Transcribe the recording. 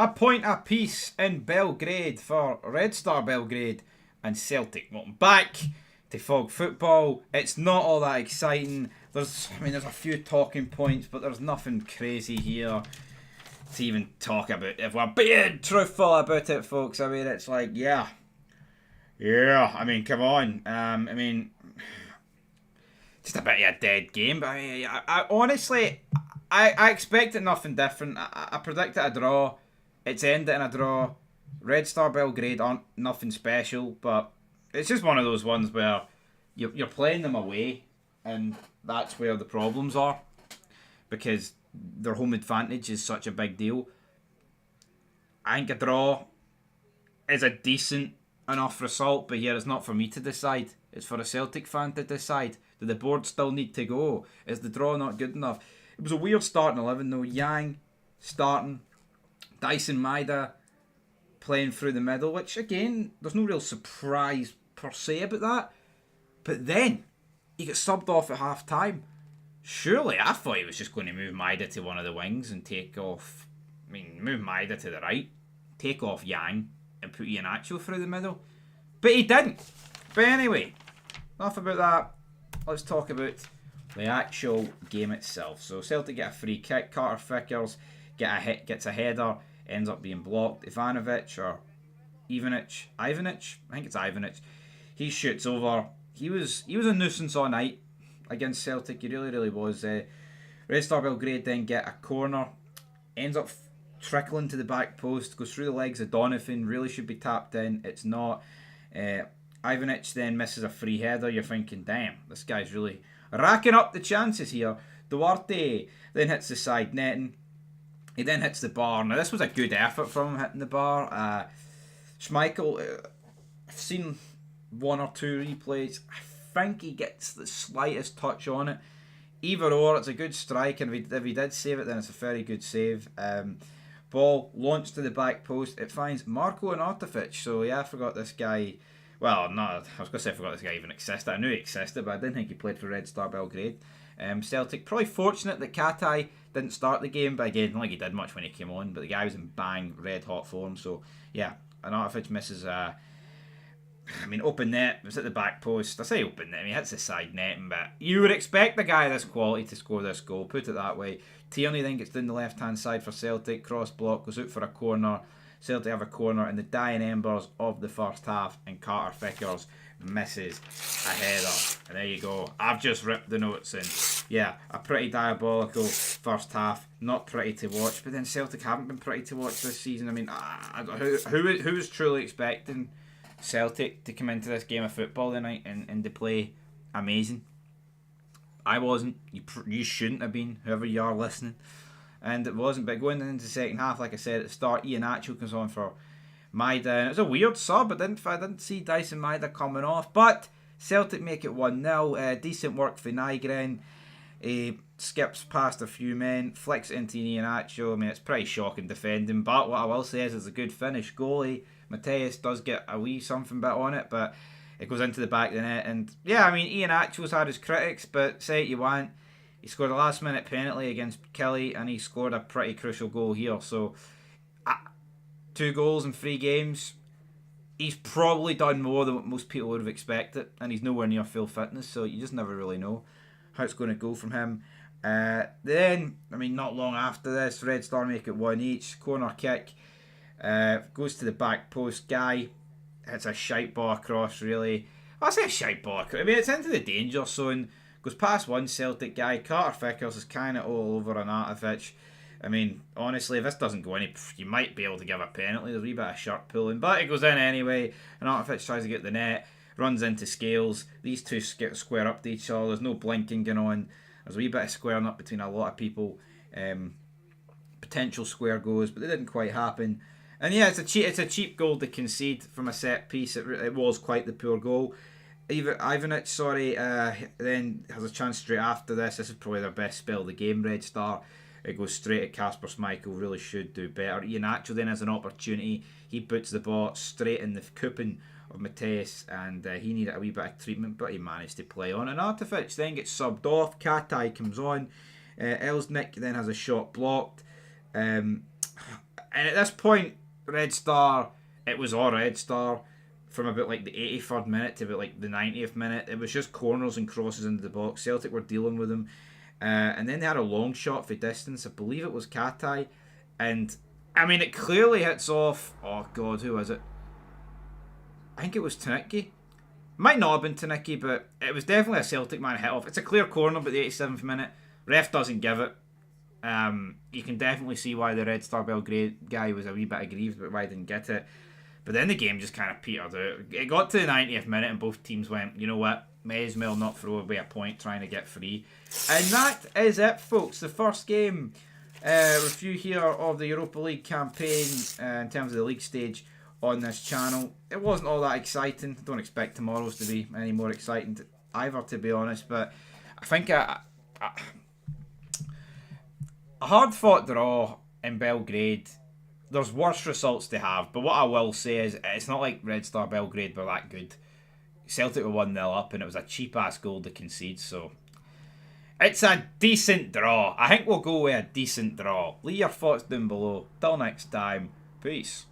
A point apiece in Belgrade for Red Star Belgrade and Celtic. Welcome back to Fog Football. It's not all that exciting. There's a few talking points, but there's nothing crazy here to even talk about. If we're being truthful about it, folks, it's like, yeah. Come on. Just a bit of a dead game, but I honestly, I expected nothing different. I predicted a draw. It's ended in a draw. Red Star Belgrade aren't nothing special, but it's just one of those ones where you're playing them away, and that's where the problems are, because their home advantage is such a big deal. I think a draw is a decent enough result, but here it's not for me to decide. It's for a Celtic fan to decide. Do the board still need to go? Is the draw not good enough? It was a weird starting 11 though. Yang starting, Dyson Maeda playing through the middle, which again, there's no real surprise per se about that. But then, he got subbed off at half time. Surely, I thought he was just going to move Maeda to one of the wings and take off... move Maeda to the right, take off Yang, and put Iheanacho through the middle. But he didn't. But anyway, enough about that. Let's talk about the actual game itself. So Celtic get a free kick. Carter Vickers gets a header, ends up being blocked. Ivanovic or Ivanic, I think it's Ivanic. He shoots over. He was a nuisance all night against Celtic. He really was. Red Star Belgrade then get a corner, ends up trickling to the back post, goes through the legs of Donovan. Really should be tapped in. It's not. Ivanic then misses a free header. You're thinking, damn, this guy's really racking up the chances here. Duarte then hits the side netting. He then hits the bar. Now, this was a good effort from him hitting the bar. Schmeichel, I've seen one or two replays. I think he gets the slightest touch on it. Either or, it's a good strike, and if he did save it, then it's a very good save. Ball launched to the back post. It finds Marko Arnautovic. So, yeah, I forgot this guy. Well, no, I was going to say I forgot this guy even existed. I knew he existed, but I didn't think he played for Red Star Belgrade. Celtic, probably fortunate that Katai didn't start the game, but again, not like he did much when he came on, but the guy was in bang, red hot form. So, yeah, Arnautovic misses open net. It was at the back post. I say open net. He hits the side netting, but you would expect the guy of this quality to score this goal. Put it that way. Tierney then gets down the left-hand side for Celtic. Cross block, goes out for a corner. Celtic have a corner in the dying embers of the first half, and Carter Vickers misses a header. And there you go. I've just ripped the notes in. Yeah, a pretty diabolical first half. Not pretty to watch, but then Celtic haven't been pretty to watch this season. Who was truly expecting Celtic to come into this game of football tonight and to play amazing? I wasn't. You shouldn't have been, whoever you are listening. And it wasn't. But going into the second half, like I said at the start, Iheanacho comes on for Maeda. And it was a weird sub. I didn't see Dyson Maeda coming off. But Celtic make it 1-0. Decent work for Nygren. He skips past a few men, flicks it into Iheanacho. It's pretty shocking defending. But what I will say is it's a good finish. Goalie Mateus does get a wee something bit on it, but it goes into the back of the net. And yeah, Iheanacho's had his critics, but say what you want. He scored a last-minute penalty against Kelly, and he scored a pretty crucial goal here. So, 2 goals in 3 games. He's probably done more than what most people would have expected, and he's nowhere near full fitness, so you just never really know how it's going to go from him. Then, not long after this, Red Star make it 1 each. Corner kick goes to the back post. Guy hits a shite ball across, really. I say a shite ball across. It's into the danger zone. Goes past one Celtic guy. Carter Vickers is kind of all over Arnautovic. Honestly, if this doesn't go in, you might be able to give a penalty. There's a wee bit of shirt pulling, but it goes in anyway. Arnautovic tries to get the net, runs into Scales. These two square up to each other. There's no blinking going on. There's a wee bit of squaring up between a lot of people. Potential square goes, but it didn't quite happen. And yeah, it's a cheap goal to concede from a set piece. It was quite the poor goal. Ivanic, then has a chance straight after this. This is probably their best spell of the game, Red Star. It goes straight at Kasper Schmeichel, really should do better. Iheanacho then has an opportunity. He puts the ball straight in the coupon of Mateus, and he needed a wee bit of treatment, but he managed to play on. And Arnautovic then gets subbed off. Katai comes on. Elsnik then has a shot blocked. And at this point, Red Star, it was all Red Star from about like the 83rd minute to about like the 90th minute. It was just corners and crosses into the box. Celtic were dealing with them. And then they had a long shot for distance. I believe it was Katai. And, I mean, it clearly hits off... Oh, God, who was it? I think it was Tanicki. Might not have been Tanicki, but it was definitely a Celtic man hit off. It's a clear corner, but the 87th minute. Ref doesn't give it. You can definitely see why the Red Star Belgrade guy was a wee bit aggrieved about why he didn't get it. But then the game just kind of petered out. It got to the 90th minute and both teams went, you know what, may as well not throw away a point trying to get free. And that is it, folks. The first game review here of the Europa League campaign in terms of the league stage on this channel. It wasn't all that exciting. I don't expect tomorrow's to be any more exciting either, to be honest. But I think a hard-fought draw in Belgrade. There's worse results to have, but what I will say is it's not like Red Star Belgrade were that good. Celtic were 1-0 up and it was a cheap-ass goal to concede, so it's a decent draw. I think we'll go with a decent draw. Leave your thoughts down below. Till next time, peace.